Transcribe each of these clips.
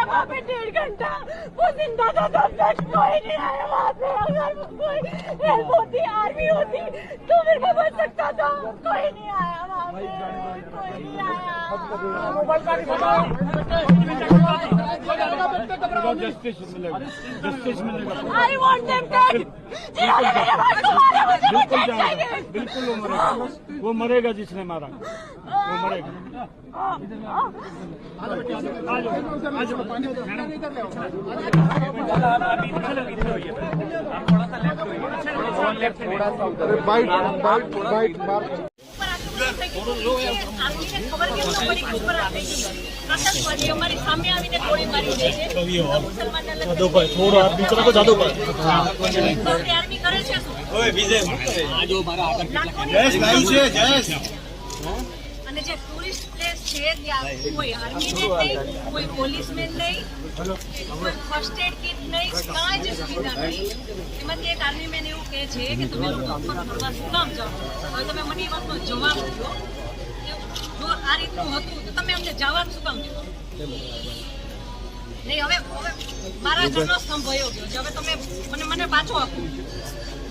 वहाँ पे 1.5 घंटा वो जिंदा था तब तक कोई नहीं आया वहाँ पे। अगर कोई हेल्प होती, आर्मी होती तो मेरे को बच सकता था। कोई नहीं आया वहाँ पे, कोई नहीं आया। जस्टिस मिलेगा, जस्टिस मिलेगा। I want them dead. जिन्होंने मेरे भाई को मारा मुझे वो dead चाहिए। बिल्कुल वो मरेगा जिसने मारा, वो मरेगा। हमारी सामने आવીને ગોળી મારી દે છે। થોડો આ બીચરા કો જાદો પર આર્મી કરે છે શું? ઓય વિજય આજો મારા આગળ જયેશ ભાઈ છે જયેશ। અને જે ટુરિસ્ટ પ્લેસ છે ત્યાં કોઈ આર્મી નહીં, કોઈ પોલીસમેન નહીં, કોઈ ફર્સ્ટ એડ કિટ નહીં, કાંઈ જ સુવિધા નહીં। એમાંથી એક આર્મી મેન એવું કહે છે કે તમે લોકો ઉપર ફરવા શું કામ જાઓ? હવે તમે મને એ વાતનો જવાબ આપો, જો આ રીતનું હતું તો તમે અમને જવાબ શું કામ દીધો નહીં? હવે મારા ઘરનો સ્તંભ વયો ગયો છે, હવે તમે મને પાછો આપો,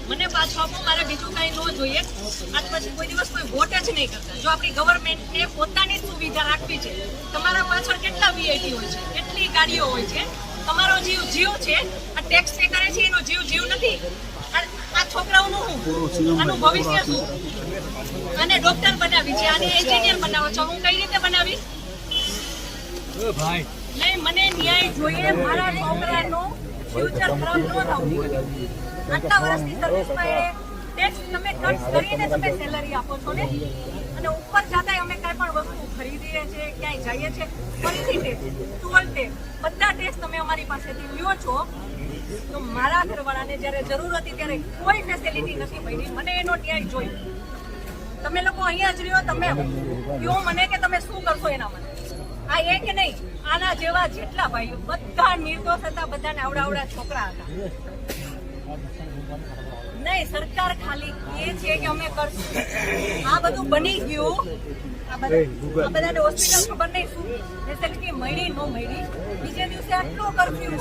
મને પાછો આપો, મારે બીજું કાંઈ ન જોઈએ। આજ પછી કોઈ દિવસ કોઈ વોટ જ નહીં કરતા। જો આપણી ગવર્મેન્ટને પોતાની સુવિધા રાખવી છે, તમારા પાછળ કેટલા વીઆઈપી હોય છે, કેટલી ગાડીઓ હોય છે, તમારો જીવ છે, આ ટેક્સ પે કરે છે એનો જીવ નથી। આ છોકરાઓનું શું, આનું ભવિષ્ય શું? આને ડોક્ટર બનાવી છે, આને એન્જિનિયર બનાવો છો, હું કઈ રીતે બનાવીશ? નહીં, મને ન્યાય જોઈએ। મારા છોકરાનું ફ્યુચર ખરાબ ન થવું જોઈએ। આટલા વર્ષની સર્વિસમાં એ ટેક્સ તમે કટ કરીને તમે સેલરી આપો છો ને, અને ઉપર જતા અમે કઈ પણ વસ્તુ ખરીદીએ છીએ, ક્યાંય જઈએ છીએ, ફરીથી ટેક્સ, ટોલ ટેક્સ, બધા ટેક્સ તમે અમારી પાસેથી લ્યો છો। તો મારા ઘરવાળાને જ્યારે જરૂર હતી ત્યારે કોઈ ફેસિલિટી નથી મળી, મને એનો ન્યાય જોઈએ। તમે લોકો અહીંયા જ રહ્યો, તમે કહો મને કે તમે શું કરશો એના માટે। આ એક નહીં, આના જેવા જેટલા ભાઈઓ બધા નિર્દોષ હતા, બધાને આવડા છોકરા હતા। નહીં, સરકાર ખાલી એ છે કે અમે કરશું। આ બધું બની ગયું, આ બધાને હોસ્પિટલ ખબર નહીં શું ફેસિલિટી મળી ન મળી, બીજે દિવસે આટલો કરફ્યુ,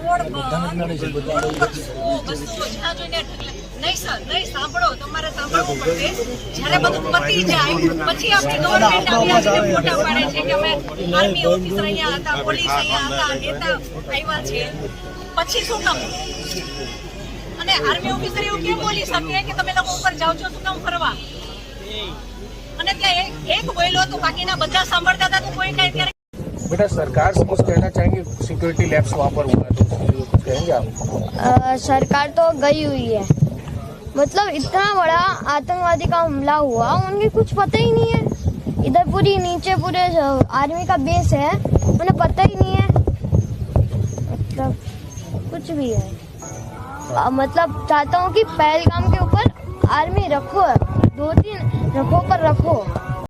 રોડ બસો જ્યાં જોઈને નહીં સર, નહીં સાંભળો, તમારે સાંભળવું પડશે। જયારે બધું પતી જાય પછી આપણી ગવર્મેન્ટ આવીને ફોટા પાડે છે કે અમે આર્મી ઓફિસર અહીંયા હતા, પોલીસ અહીંયા હતા, નેતા આવ્યા છે, પછી શું કામ? અને આર્મી ઓફિસર એવું કેમ બોલી શકે કે તમે લોકો ઉપર જાઓ છો શું કામ ફરવા? અને ત્યાં એક બોલ્યો તો બાકીના બધા સાંભળતા હતા તો કોઈ કઈ ત્યારે। बेटा सरकार से कुछ कहना चाहेंगे, सिक्योरिटी लैप्स वहाँ पर हुआ तो कुछ कहेंगे आप? सरकार तो गई हुई है, मतलब इतना बड़ा आतंकवादी का हमला हुआ, उनके कुछ पता ही नहीं है। इधर पूरी नीचे पूरे आर्मी का बेस है, उन्हें पता ही नहीं है, मतलब कुछ भी है। मतलब चाहता हूँ कि पहलगाम के ऊपर आर्मी रखो, 2-3 रखो पर रखो।